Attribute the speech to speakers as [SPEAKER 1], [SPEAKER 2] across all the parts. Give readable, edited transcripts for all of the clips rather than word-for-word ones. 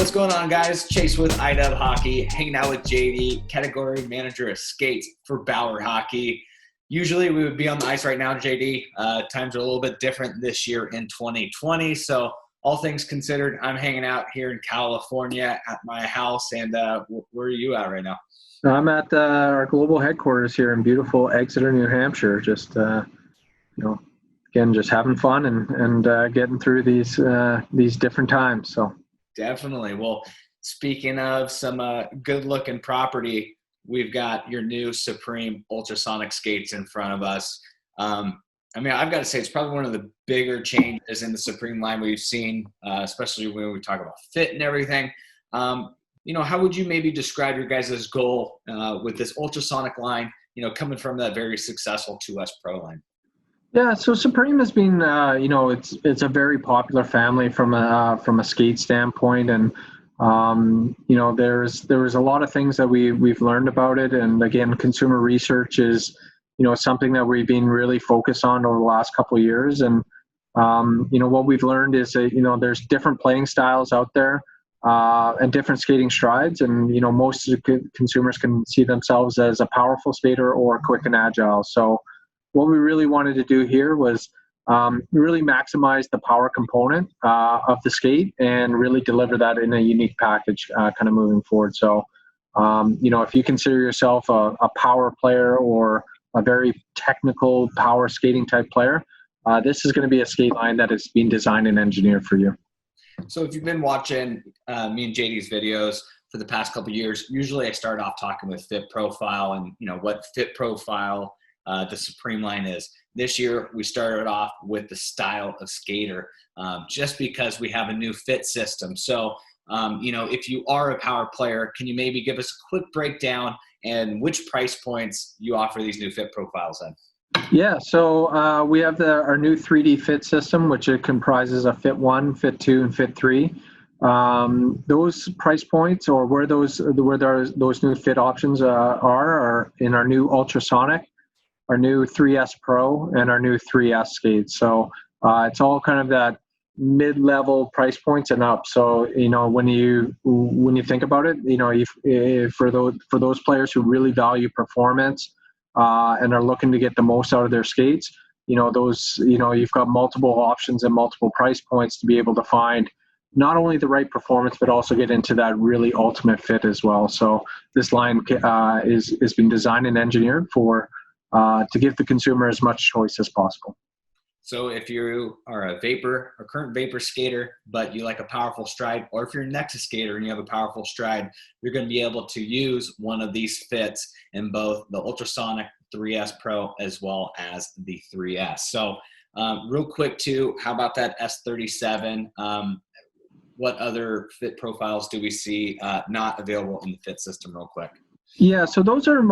[SPEAKER 1] What's going on, guys? Chase with IDub Hockey, hanging out with JD, category manager of skates for Bauer Hockey. Usually we would be on the ice right now, JD. Times are a little bit different this year in 2020. So all things considered, I'm hanging out here in California at my house. And where are you at right now?
[SPEAKER 2] I'm at our global headquarters here in beautiful Exeter, New Hampshire. Just, again, just having fun and getting through these different times. So
[SPEAKER 1] definitely. Well, speaking of some good-looking property, we've got your new Supreme Ultrasonic skates in front of us. I've got to say it's probably one of the bigger changes in the Supreme line we've seen, especially when we talk about fit and everything. How would you maybe describe your guys' goal with this ultrasonic line, coming from that very successful 2S Pro line?
[SPEAKER 2] Yeah, so Supreme has been, it's a very popular family from a skate standpoint, and there's a lot of things that we've learned about it, and again, consumer research is something that we've been really focused on over the last couple of years, and what we've learned is that there's different playing styles out there. And different skating strides, and most of the consumers can see themselves as a powerful skater or quick and agile. So what we really wanted to do here was really maximize the power component of the skate and really deliver that in a unique package kind of moving forward. So if you consider yourself a power player or a very technical power skating type player, this is going to be a skate line that has been designed and engineered for you.
[SPEAKER 1] So if you've been watching me and JD's videos for the past couple of years, usually I start off talking with fit profile and what fit profile the Supreme line is. This year we started off with the style of skater, just because we have a new fit system. So if you are a power player, can you maybe give us a quick breakdown and which price points you offer these new fit profiles in?
[SPEAKER 2] Yeah, so we have our new 3D fit system, which it comprises of Fit 1, Fit 2, and Fit 3. Those price points, or where those new fit options are in our new Ultrasonic, our new 3S Pro, and our new 3S skates. So it's all kind of that mid-level price points and up. So when you think about it, for those players who really value performance, and are looking to get the most out of their skates, you've got multiple options and multiple price points to be able to find not only the right performance, but also get into that really ultimate fit as well. So this line is being designed and engineered to give the consumer as much choice as possible.
[SPEAKER 1] So if you are a current vapor skater, but you like a powerful stride, or if you're a Nexus skater and you have a powerful stride, you're going to be able to use one of these fits in both the Ultrasonic 3S Pro as well as the 3S. So real quick too, how about that S37? What other fit profiles do we see not available in the fit system real quick?
[SPEAKER 2] Yeah, so those are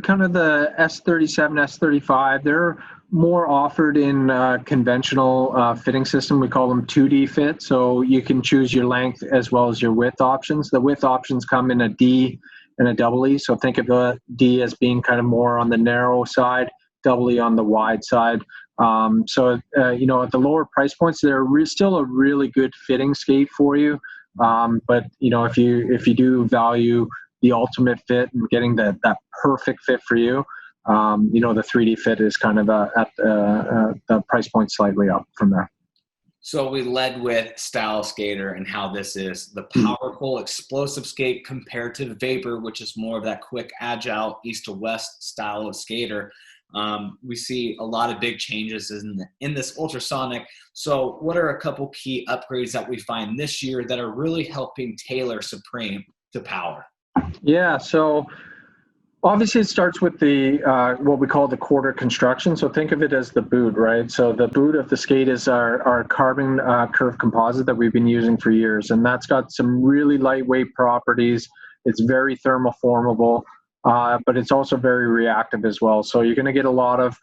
[SPEAKER 2] kind of the S37, S35. They're more offered in conventional fitting system. We call them 2D fit. So you can choose your length as well as your width options. The width options come in a D and a double E. So think of a D as being kind of more on the narrow side, double E on the wide side. At the lower price points, they're still a really good fitting skate for you. But if you do value the ultimate fit and getting that perfect fit for you, the 3D fit is kind of at the price point slightly up from there.
[SPEAKER 1] So we led with style skater and how this is the powerful, explosive skate compared to the vapor, which is more of that quick, agile, east to west style of skater. We see a lot of big changes in this ultrasonic. So what are a couple key upgrades that we find this year that are really helping tailor Supreme to power?
[SPEAKER 2] Yeah, so obviously it starts with the what we call the quarter construction. So think of it as the boot, right? So the boot of the skate is our carbon curve composite that we've been using for years, and that's got some really lightweight properties. It's very thermoformable, but it's also very reactive as well. So you're going to get a lot of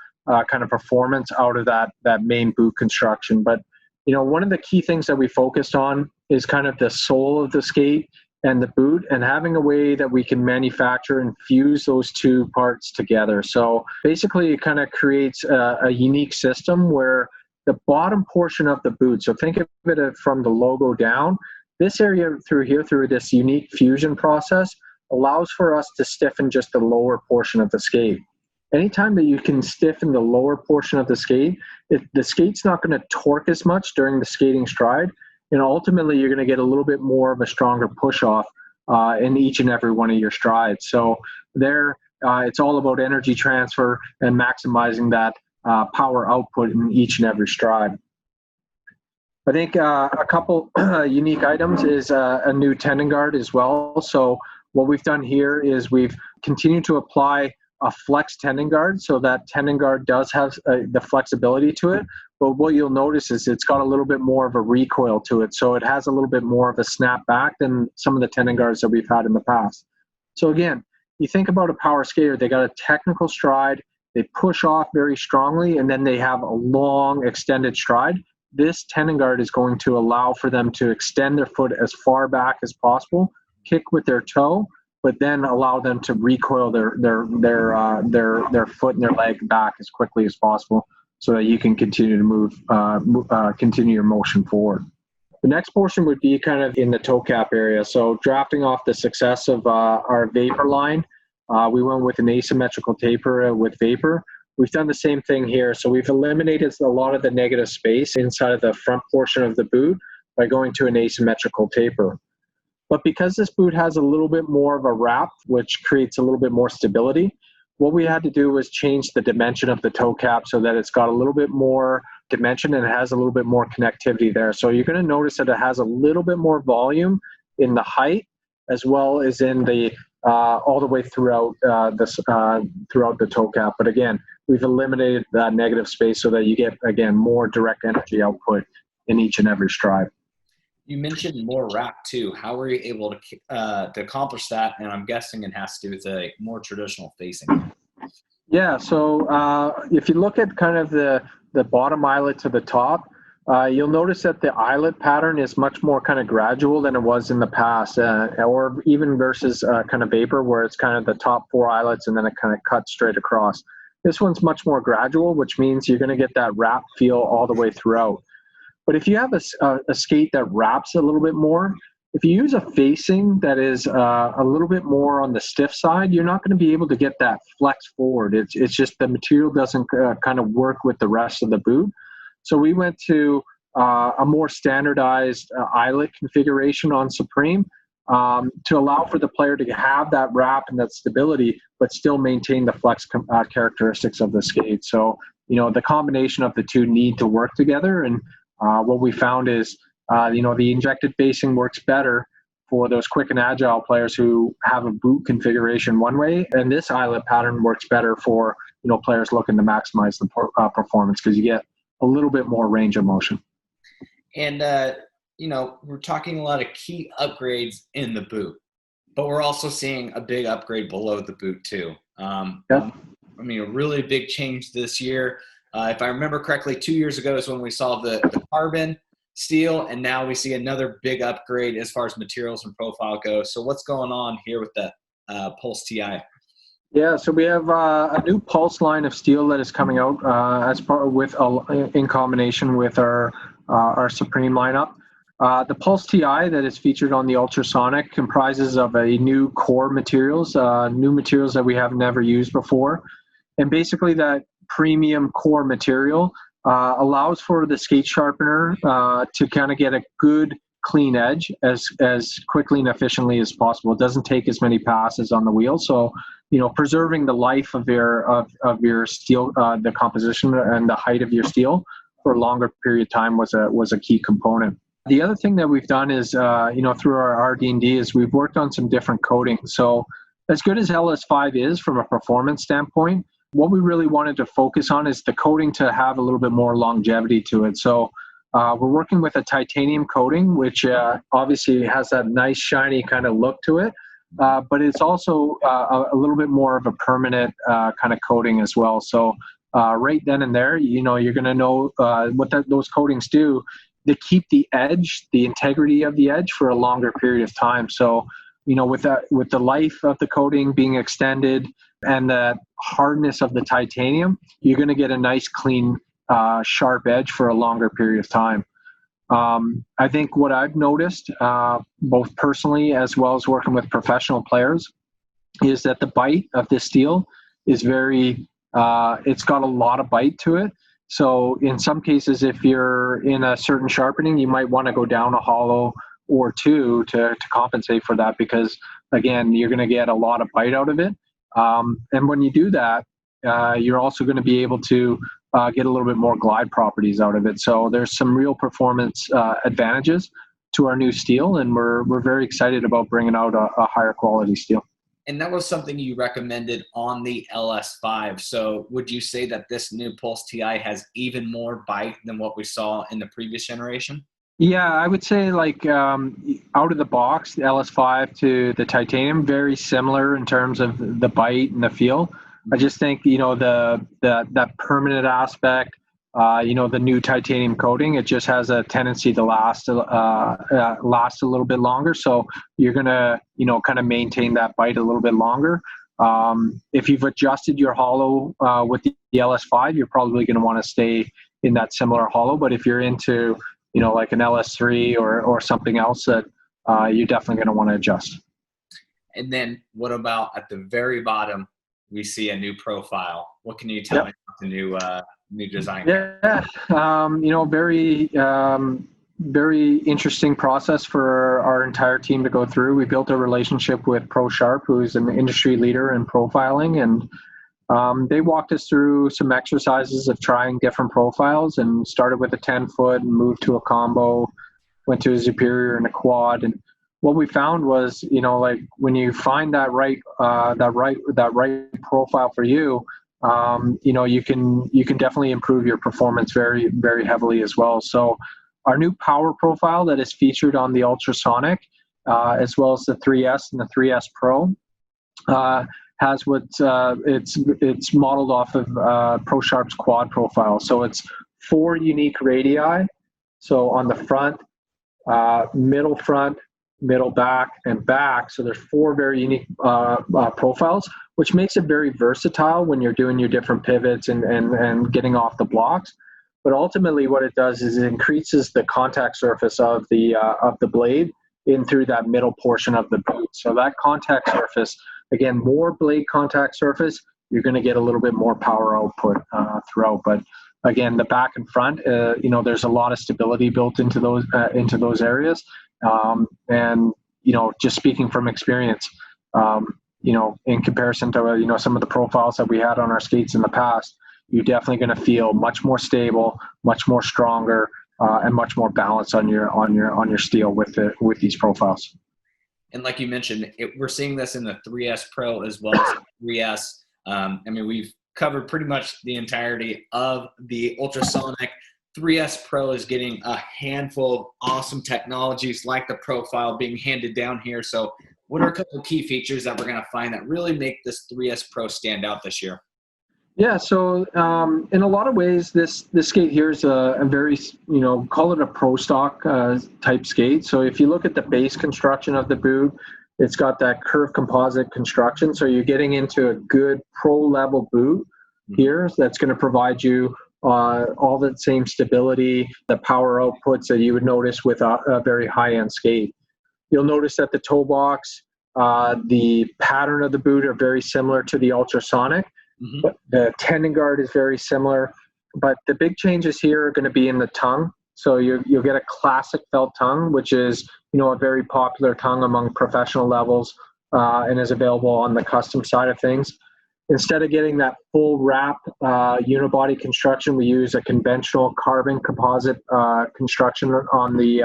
[SPEAKER 2] kind of performance out of that main boot construction. But one of the key things that we focused on is kind of the sole of the skate and the boot, and having a way that we can manufacture and fuse those two parts together. So basically it kind of creates a unique system where the bottom portion of the boot, so think of it from the logo down, This area through here, through this unique fusion process, allows for us to stiffen just the lower portion of the skate. Anytime that you can stiffen the lower portion of the skate, the skate's not going to torque as much during the skating stride, and ultimately you're going to get a little bit more of a stronger push-off in each and every one of your strides. So there, it's all about energy transfer and maximizing that power output in each and every stride. I think a couple unique items is a new tendon guard as well. So what we've done here is we've continued to apply a flex tendon guard, so that tendon guard does have the flexibility to it. But what you'll notice is it's got a little bit more of a recoil to it. So it has a little bit more of a snap back than some of the tendon guards that we've had in the past. So again, you think about a power skater, they got a technical stride, they push off very strongly, and then they have a long extended stride. This tendon guard is going to allow for them to extend their foot as far back as possible, kick with their toe, but then allow them to recoil their foot and their leg back as quickly as possible, so that you can continue to continue your motion forward. The next portion would be kind of in the toe cap area. So drafting off the success of our Vapor line, we went with an asymmetrical taper with Vapor. We've done the same thing here. So we've eliminated a lot of the negative space inside of the front portion of the boot by going to an asymmetrical taper. But because this boot has a little bit more of a wrap, which creates a little bit more stability, what we had to do was change the dimension of the toe cap so that it's got a little bit more dimension and it has a little bit more connectivity there. So you're going to notice that it has a little bit more volume in the height as well as in the all the way throughout throughout the toe cap. But again, we've eliminated that negative space so that you get, again, more direct energy output in each and every stride.
[SPEAKER 1] You mentioned more wrap too. How were you able to accomplish that? And I'm guessing it has to do with a more traditional facing.
[SPEAKER 2] Yeah, so if you look at kind of the bottom eyelet to the top, you'll notice that the eyelet pattern is much more kind of gradual than it was in the past, or even versus kind of Vapor, where it's kind of the top 4 eyelets and then it kind of cuts straight across. This one's much more gradual, which means you're going to get that wrap feel all the way throughout. But if you have a skate that wraps a little bit more, if you use a facing that is a little bit more on the stiff side, you're not going to be able to get that flex forward. It's just the material doesn't kind of work with the rest of the boot. So we went to a more standardized eyelet configuration on Supreme to allow for the player to have that wrap and that stability, but still maintain the flex characteristics of the skate. So, you know, the combination of the two need to work together. And what we found is, the injected facing works better for those quick and agile players who have a boot configuration one way, and this eyelet pattern works better for, players looking to maximize the performance, because you get a little bit more range of motion.
[SPEAKER 1] And, we're talking a lot of key upgrades in the boot, but we're also seeing a big upgrade below the boot too.
[SPEAKER 2] Yep.
[SPEAKER 1] A really big change this year. If I remember correctly, 2 years ago is when we saw the carbon steel, and now we see another big upgrade as far as materials and profile goes. So what's going on here with the Pulse TI?
[SPEAKER 2] Yeah, so we have a new Pulse line of steel that is coming out in combination with our Supreme lineup. The Pulse TI that is featured on the Ultrasonic comprises of a new core materials, new materials that we have never used before. And basically that premium core material allows for the skate sharpener to kind of get a good clean edge as quickly and efficiently as possible. It doesn't take as many passes on the wheel. So, preserving the life of your steel, the composition and the height of your steel for a longer period of time was a key component. The other thing that we've done is, through our RD&D, is we've worked on some different coatings. So as good as LS5 is from a performance standpoint, what we really wanted to focus on is the coating to have a little bit more longevity to it. So we're working with a titanium coating, which obviously has that nice shiny kind of look to it, but it's also a little bit more of a permanent kind of coating as well. So right then and there, you're going to know what those coatings do. They keep the edge, the integrity of the edge for a longer period of time. So, with the life of the coating being extended and the hardness of the titanium, you're going to get a nice, clean, sharp edge for a longer period of time. I think what I've noticed, both personally as well as working with professional players, is that the bite of this steel is it's got a lot of bite to it. So in some cases, if you're in a certain sharpening, you might want to go down a hollow or two to compensate for that, because again, you're going to get a lot of bite out of it. And when you do that, you're also going to be able to get a little bit more glide properties out of it. So there's some real performance advantages to our new steel, and we're very excited about bringing out a higher quality steel.
[SPEAKER 1] And that was something you recommended on the LS5. So would you say that this new Pulse TI has even more bite than what we saw in the previous generation?
[SPEAKER 2] Yeah, I would say like out of the box, the LS5 to the titanium, very similar in terms of the bite and the feel. I just think, that permanent aspect, the new titanium coating, it just has a tendency to last a little bit longer. So you're going to, kind of maintain that bite a little bit longer. If you've adjusted your hollow with the LS5, you're probably going to want to stay in that similar hollow. But if you're into, like an LS3 or something else, that you're definitely going to want to adjust.
[SPEAKER 1] And then what about at the very bottom, we see a new profile. What can you tell me about the new design?
[SPEAKER 2] Yeah, very interesting process for our entire team to go through. We built a relationship with ProSharp, who's an industry leader in profiling, and they walked us through some exercises of trying different profiles, and started with a 10-foot and moved to a combo, went to a superior and a quad. And what we found was, like when you find that right profile for you, you can definitely improve your performance very, very heavily as well. So our new power profile that is featured on the Ultrasonic, as well as the 3S and the 3S Pro, has it's modeled off of ProSharp's quad profile. So it's 4 unique radii. So on the front, middle back, and back. So there's 4 very unique profiles, which makes it very versatile when you're doing your different pivots and getting off the blocks. But ultimately what it does is it increases the contact surface of the blade in through that middle portion of the boot. So that contact surface, again, more blade contact surface, you're going to get a little bit more power output throughout. But again, the back and front, there's a lot of stability built into those areas. And just speaking from experience, in comparison to some of the profiles that we had on our skates in the past, you're definitely going to feel much more stable, much more stronger, and much more balanced on your steel with these profiles.
[SPEAKER 1] And like you mentioned, we're seeing this in the 3S Pro as well as 3S. We've covered pretty much the entirety of the Ultrasonic. 3S Pro is getting a handful of awesome technologies like the profile being handed down here. So what are a couple of key features that we're going to find that really make this 3S Pro stand out this year?
[SPEAKER 2] Yeah, so in a lot of ways, this skate here is a very, call it a pro stock type skate. So if you look at the base construction of the boot, it's got that curved composite construction. So you're getting into a good pro level boot here that's going to provide you all the same stability, the power outputs that you would notice with a very high end skate. You'll notice that the toe box, the pattern of the boot are very similar to the Ultrasonic. But the tendon guard is very similar, but the big changes here are going to be in the tongue. So you'll get a classic felt tongue, which is a very popular tongue among professional levels, and is available on the custom side of things. Instead of getting that full wrap unibody construction, we use a conventional carbon composite construction on the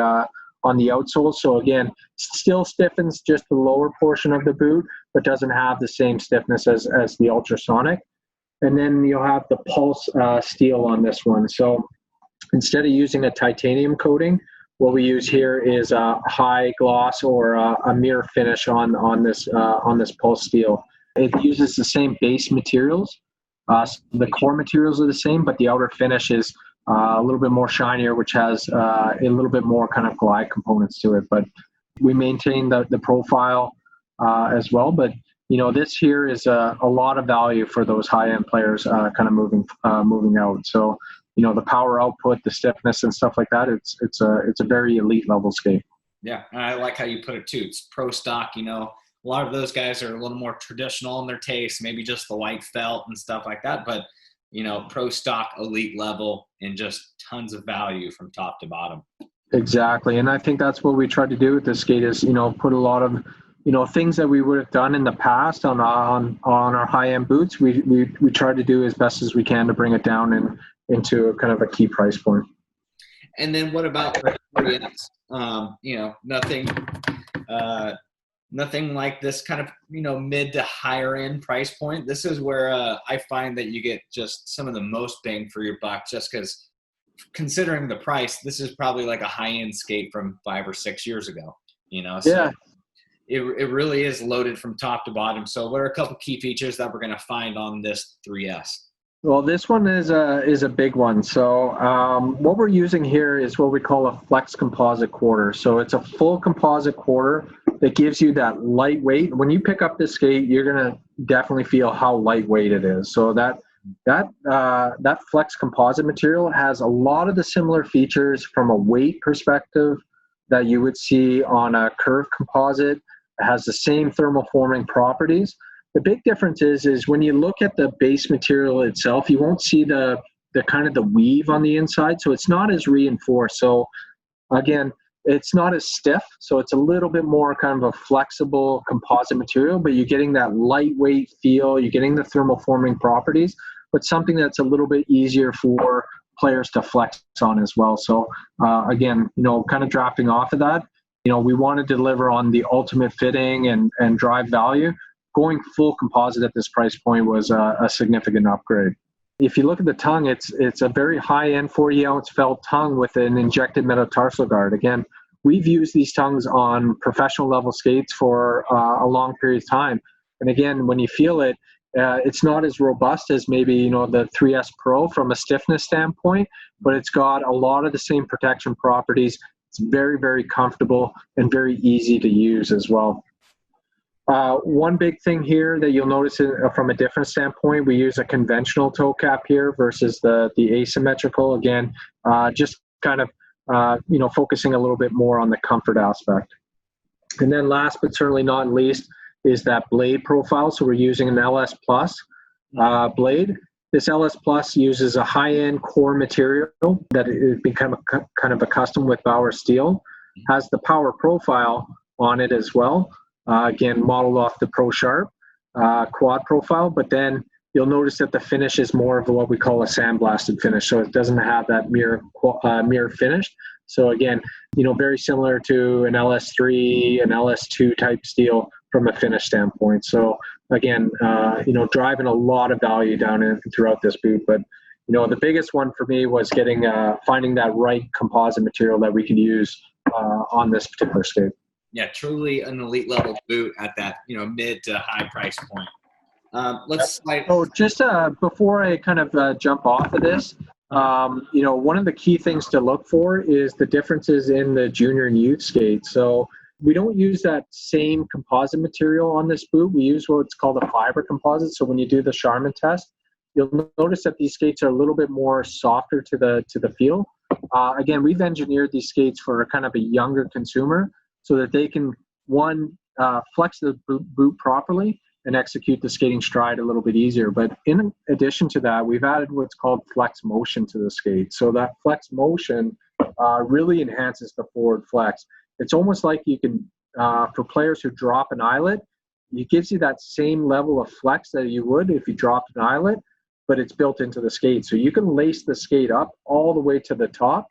[SPEAKER 2] outsole. So again, still stiffens just the lower portion of the boot, but doesn't have the same stiffness as the Ultrasonic. And then you'll have the Pulse steel on this one. So instead of using a titanium coating, what we use here is a high gloss or a mirror finish on this Pulse steel. It uses the same base materials. The core materials are the same, but the outer finish is a little bit more shinier, which has a little bit more kind of glide components to it. But we maintain the profile as well. But this here is a lot of value for those high-end players kind of moving out. So the power output, the stiffness and stuff like that. It's a very elite level skate.
[SPEAKER 1] Yeah, and I like how you put it too. It's pro stock. A lot of those guys are a little more traditional in their taste, maybe just the white felt and stuff like that. But pro stock, elite level, and just tons of value from top to bottom.
[SPEAKER 2] Exactly, and I think that's what we tried to do with this skate is put a lot of things that we would have done in the past on our high end boots. We tried to do as best as we can to bring it down into kind of a key price point.
[SPEAKER 1] And then what about the 3S? Nothing like this kind of mid to higher end price point. This is where I find that you get just some of the most bang for your buck, just because considering the price, this is probably like a high end skate from 5 or 6 years ago. So
[SPEAKER 2] yeah.
[SPEAKER 1] It really is loaded from top to bottom. So what are a couple key features that we're going to find on this 3S?
[SPEAKER 2] Well, this one is a big one. So what we're using here is what we call a flex composite quarter. So it's a full composite quarter that gives you that lightweight. When you pick up this skate, you're going to definitely feel how lightweight it is. So that flex composite material has a lot of the similar features from a weight perspective that you would see on a curved composite. It has the same thermoforming properties. The big difference is when you look at the base material itself, you won't see the kind of the weave on the inside, so it's not as reinforced. So again, it's not as stiff, so it's a little bit more kind of a flexible composite material, but you're getting that lightweight feel, you're getting the thermoforming properties, but something that's a little bit easier for players to flex on as well. So again, kind of drafting off of that, we want to deliver on the ultimate fitting and drive value. Going full composite at this price point was a significant upgrade. If you look at the tongue, it's a very high-end 40-ounce felt tongue with an injected metatarsal guard. Again, we've used these tongues on professional level skates for a long period of time. And again, when you feel it, it's not as robust as maybe the 3S Pro from a stiffness standpoint, but it's got a lot of the same protection properties. It's very, very comfortable and very easy to use as well. One big thing here that you'll notice from a different standpoint, we use a conventional toe cap here versus the asymmetrical. Again, just kind of focusing a little bit more on the comfort aspect. And then last but certainly not least is that blade profile. So we're using an LS Plus blade. This LS Plus uses a high-end core material that has become kind of a custom with Bauer steel. Has the power profile on it as well. Again, modeled off the Pro Sharp quad profile, but then you'll notice that the finish is more of what we call a sandblasted finish. So it doesn't have that mirror finish. So again, very similar to an LS3, an LS2 type steel from a finish standpoint. So again, driving a lot of value down throughout this boot. But the biggest one for me was finding that right composite material that we could use on this particular skate.
[SPEAKER 1] Yeah, truly an elite level boot at that mid to high price point. Let's slide.
[SPEAKER 2] So just before I kind of jump off of this, one of the key things to look for is the differences in the junior and youth skate. So we don't use that same composite material on this boot. We use what's called a fiber composite. So when you do the Charmin test, you'll notice that these skates are a little bit more softer to the feel. Again, we've engineered these skates for a kind of a younger consumer so that they can, flex the boot properly and execute the skating stride a little bit easier. But in addition to that, we've added what's called flex motion to the skate. So that flex motion really enhances the forward flex. It's almost like you can, for players who drop an eyelet, it gives you that same level of flex that you would if you dropped an eyelet, but it's built into the skate. So you can lace the skate up all the way to the top,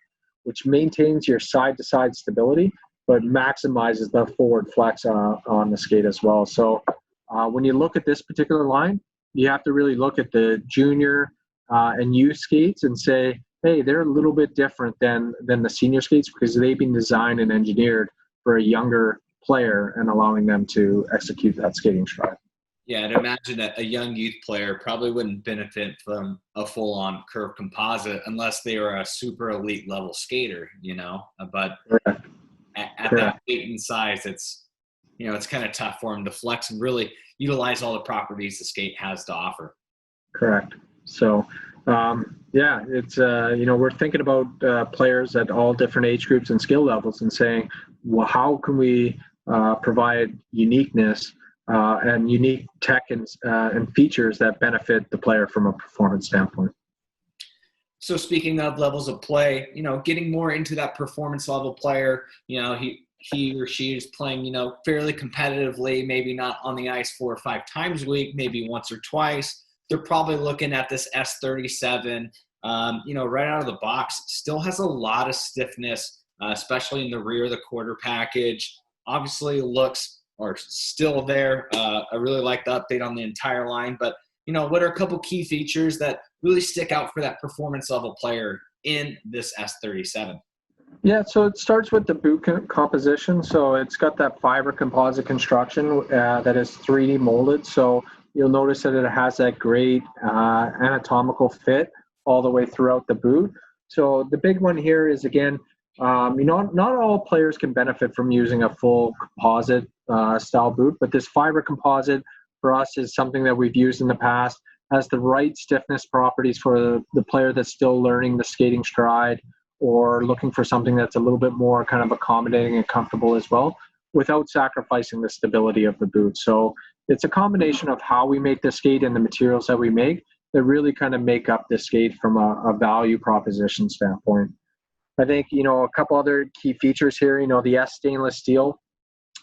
[SPEAKER 2] which maintains your side-to-side stability, but maximizes the forward flex on the skate as well. So when you look at this particular line, you have to really look at the junior and youth skates and say, hey, they're a little bit different than the senior skates because they've been designed and engineered for a younger player and allowing them to execute that skating stride.
[SPEAKER 1] Yeah, I'd imagine that a young youth player probably wouldn't benefit from a full-on curved composite unless they were a super elite level skater, But
[SPEAKER 2] Correct.
[SPEAKER 1] At that weight and size, it's kind of tough for them to flex and really utilize all the properties the skate has to offer.
[SPEAKER 2] Correct. So, Yeah, it's we're thinking about players at all different age groups and skill levels, and saying, well, how can we provide uniqueness and unique tech and features that benefit the player from a performance standpoint.
[SPEAKER 1] So speaking of levels of play, getting more into that performance level player, he or she is playing, fairly competitively, maybe not on the ice 4 or 5 times a week, maybe once or twice. They're probably looking at this S37, right out of the box. Still has a lot of stiffness, especially in the rear of the quarter package. Obviously looks are still there. I really like the update on the entire line, but what are a couple key features that really stick out for that performance level player in this S37?
[SPEAKER 2] Yeah, so it starts with the boot composition. So it's got that fiber composite construction that is 3D molded. So you'll notice that it has that great anatomical fit all the way throughout the boot. So the big one here is, again, not all players can benefit from using a full composite style boot, but this fiber composite for us is something that we've used in the past, has the right stiffness properties for the player that's still learning the skating stride, or looking for something that's a little bit more kind of accommodating and comfortable as well, without sacrificing the stability of the boot. So it's a combination of how we make the skate and the materials that we make that really kind of make up the skate from a value proposition standpoint. I think, a couple other key features here, the S stainless steel,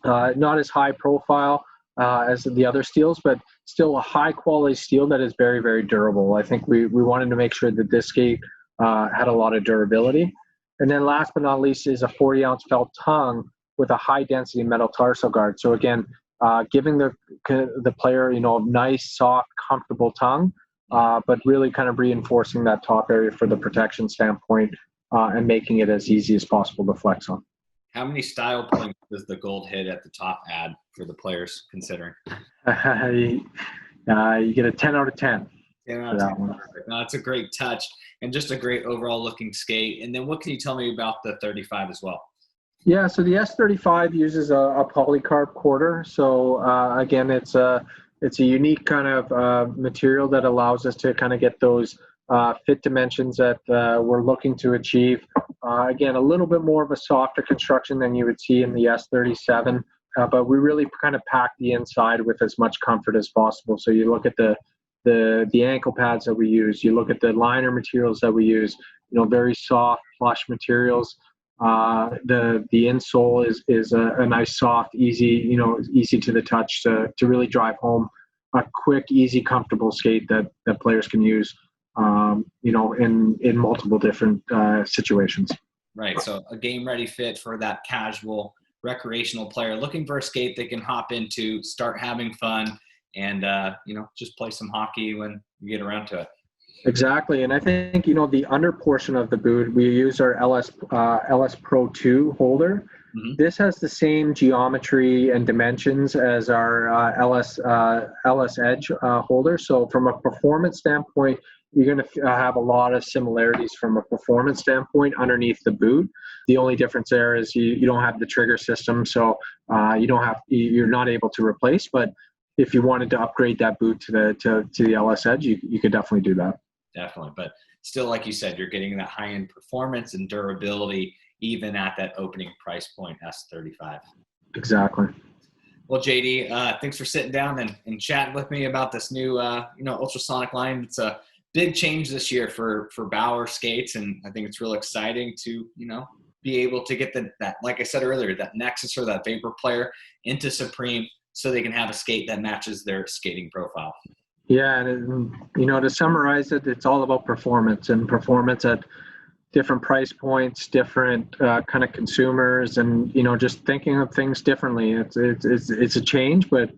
[SPEAKER 2] not as high profile as the other steels, but still a high quality steel that is very, very durable. I think we wanted to make sure that this skate had a lot of durability. And then last but not least is a 40-ounce felt tongue with a high density metal tarsal guard. So again, giving the player, nice, soft, comfortable tongue, but really kind of reinforcing that top area for the protection standpoint and making it as easy as possible to flex on.
[SPEAKER 1] How many style points does the gold hit at the top add for the players considering?
[SPEAKER 2] You get a 10 out of 10.
[SPEAKER 1] 10 out of 10. No, it's a great touch and just a great overall looking skate. And then what can you tell me about the 35 as well?
[SPEAKER 2] Yeah, so the S35 uses a polycarb quarter. So again, it's a unique kind of material that allows us to kind of get those fit dimensions that we're looking to achieve. Again, a little bit more of a softer construction than you would see in the S37, but we really kind of pack the inside with as much comfort as possible. So you look at the ankle pads that we use, you look at the liner materials that we use, very soft, plush materials. The insole is a nice, soft, easy, easy to the touch to really drive home a quick, easy, comfortable skate that players can use, in multiple different situations.
[SPEAKER 1] Right. So a game ready fit for that casual recreational player looking for a skate they can hop into, start having fun, and, just play some hockey when you get around to it.
[SPEAKER 2] Exactly. And I think, the under portion of the boot, we use our LS Pro 2 holder. Mm-hmm. This has the same geometry and dimensions as our LS Edge holder. So from a performance standpoint, you're going to have a lot of similarities from a performance standpoint underneath the boot. The only difference there is you don't have the trigger system, so you're not able to replace. But if you wanted to upgrade that boot to the LS Edge, you could definitely do that.
[SPEAKER 1] Definitely. But still, like you said, you're getting that high-end performance and durability even at that opening price point, S35.
[SPEAKER 2] Exactly.
[SPEAKER 1] Well, JD, thanks for sitting down and chatting with me about this new, Ultrasonic line. It's a big change this year for Bauer skates, and I think it's real exciting to, be able to get that, like I said earlier, that Nexus or that Vapor player into Supreme so they can have a skate that matches their skating profile.
[SPEAKER 2] Yeah, and to summarize it, it's all about performance at different price points, different kind of consumers, and just thinking of things differently. It's a change, but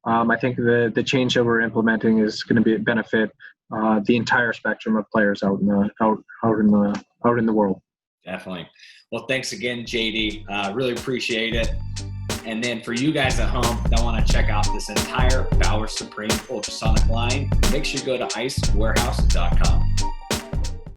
[SPEAKER 2] I think the change that we're implementing is going to benefit the entire spectrum of players out in the world.
[SPEAKER 1] Definitely. Well, thanks again, JD. Really appreciate it. And then for you guys at home that want to check out this entire Bauer Supreme Ultrasonic line, make sure you go to icewarehouse.com.